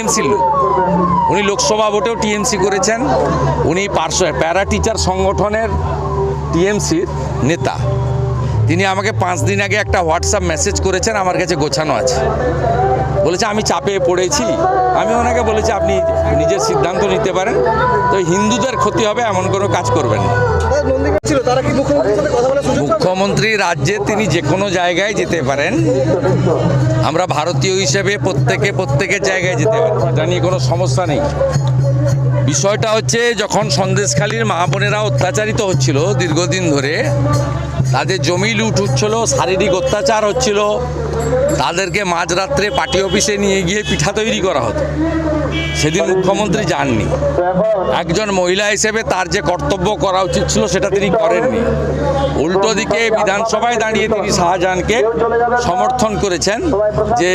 টিএমসির লোক, উনি লোকসভা ভোটেও টিএমসি করেছেন, উনি প্যারা টিচার সংগঠনের টিএমসির নেতা। তিনি আমাকে 5 দিন আগে একটা হোয়াটসঅ্যাপ মেসেজ করেছেন, আমার কাছে গোছানো আছে। বলেছে আমি চাপে পড়েছি। আমি ওনাকে বলেছি আপনি নিজের সিদ্ধান্ত নিতে পারেন, তো হিন্দুদের ক্ষতি হবে এমন কোনো কাজ করবেন না। মুখ্যমন্ত্রী রাজ্যে তিনি যে কোনো জায়গায় যেতে পারেন, আমরা ভারতীয় হিসেবে প্রত্যেকের জায়গায় যেতে পারি, এটা নিয়ে কোনো সমস্যা নেই। বিষয়টা হচ্ছে যখন সন্দেশখালীর মা বোনেরা অত্যাচারিত হচ্ছিল দীর্ঘদিন ধরে, তাদের জমি লুট হচ্ছিল, শারীরিক অত্যাচার হচ্ছিল, তাদেরকে মাঝরাত্রে পার্টি অফিসে নিয়ে গিয়ে পিঠা তৈরি করা হতো, সেদিন মুখ্যমন্ত্রী যাননি। একজন মহিলা হিসেবে তার যে কর্তব্য করা উচিত ছিল সেটা তিনি করেননি। উল্টো দিকে বিধানসভায় দাঁড়িয়ে তিনি শাহজাহানকে সমর্থন করেছেন যে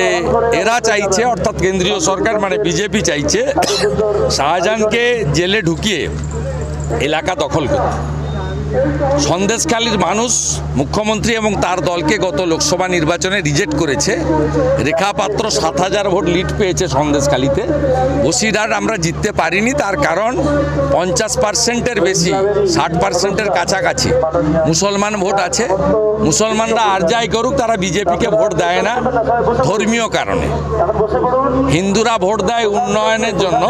এরা চাইছে, অর্থাৎ কেন্দ্রীয় সরকার মানে বিজেপি চাইছে শাহজাহানকে জেলে ঢুকিয়ে এলাকা দখল করতে। সন্দেশখালীর মানুষ মুখ্যমন্ত্রী এবং তার দলকে গত লোকসভা নির্বাচনে রিজেক্ট করেছে। রেখা পাত্র 7000 ভোট লিড পেয়েছে সন্দেশখালীতে। বসিরহাট আমরা জিততে পারিনি, তার কারণ 50%-এর বেশি, 60%-এর কাছাকাছি মুসলমান ভোট আছে। মুসলমানরা আর যাই করুক, তারা বিজেপিকে ভোট দেয় না ধর্মীয় কারণে। হিন্দুরা ভোট দেয় উন্নয়নের জন্য,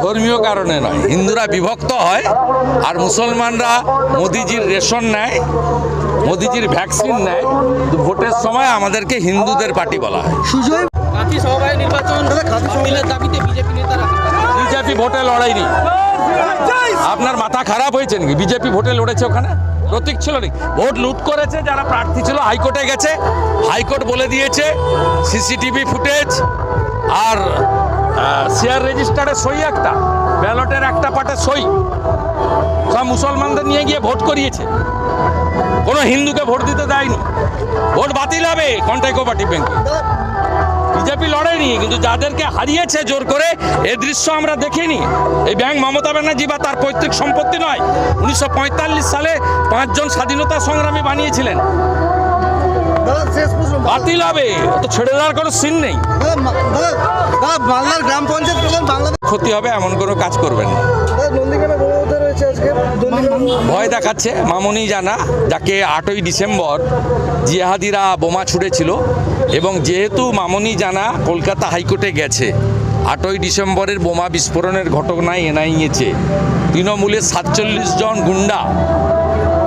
ধর্মীয় কারণে নয়। হিন্দুরা বিভক্ত হয় আর মুসলমানরা মোদিজির রেশন নেয়, মোদিজির ভ্যাকসিন নেয়। ভোটের সময় আমাদেরকে হিন্দুদের পার্টি বলা হয়। বিজেপি ভোটে লড়াইনি। আপনার মাথা খারাপ হয়েছে নাকি? বিজেপি ভোটে লড়েছে, ওখানে প্রতীক ছিল নাকি? ভোট লুট করেছে যারা প্রার্থী ছিল, হাইকোর্টে গেছে, হাইকোর্ট বলে দিয়েছে সিসিটিভি ফুটেজ আর শেয়ার রেজিস্টারে সই, একটা ব্যালটের একটা পাটে সই, সব মুসলমানদের নিয়ে গিয়ে ভোট করিয়েছে। কোনো হিন্দুকে ভোট দিতে দেয়নি। ভোট বাতিল হবে কন্টাই কোঅপারেটিভ ব্যাংকে। বিজেপি লড়েনি, কিন্তু যাদেরকে হারিয়েছে জোর করে, এই দৃশ্য আমরা দেখিনি। এই ব্যাংক মমতা ব্যানার্জি বা তার পৈতৃক সম্পত্তি নয়। 1945 সালে 5 জন স্বাধীনতা সংগ্রামী বানিয়েছিলেন। বাতিল হবে, তো ছেড়ে দেওয়ার কোনো সিন নেই। বাংলার গ্রাম পঞ্চায়েত প্রধান বাংলাদেশ ক্ষতি হবে এমন কোনো কাজ করবেন না। ভয় দেখাচ্ছে মামনি জানা, যাকে 8ই ডিসেম্বর জিহাদিরা বোমা ছুড়েছিল, এবং যেহেতু মামনি জানা কলকাতা হাইকোর্টে গেছে, 8ই ডিসেম্বরের বোমা বিস্ফোরণের ঘটনায় এনআইএছে তৃণমূলের 47 জন গুন্ডা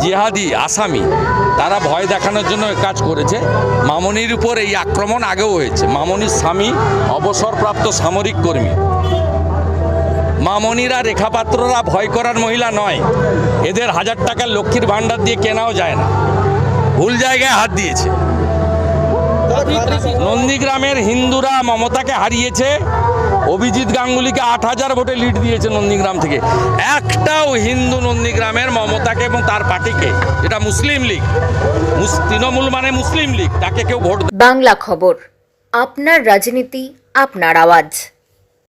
জিহাদি আসামি, তারা ভয় দেখানোর জন্য কাজ করেছে। মামনির উপর এই আক্রমণ আগেও হয়েছে। মামনির স্বামী অবসরপ্রাপ্ত সামরিক কর্মী। মামনিরা, রেখাপাত্ররা ভয় করার মহিলা নয়। এদের 1000 টাকার লক্ষ্মীর ভাণ্ডার দিয়ে কেনাও যায় না। ভুল জায়গায় হাত দিয়েছে। নন্দীগ্রামের হিন্দুরা মমতাকে হারিয়েছে। অভিজিৎ গাঙ্গুলিকে 8000 ভোটে লিড দিয়েছে নন্দীগ্রাম থেকে। একটাও হিন্দু নন্দীগ্রামের মমতাকে এবং তার পার্টিকে, এটা মুসলিম লীগ, তৃণমূল মানে মুসলিম লীগ, তাকে কেউ ভোট। বাংলা খবর, আপনার রাজনীতি, আপনার আওয়াজ।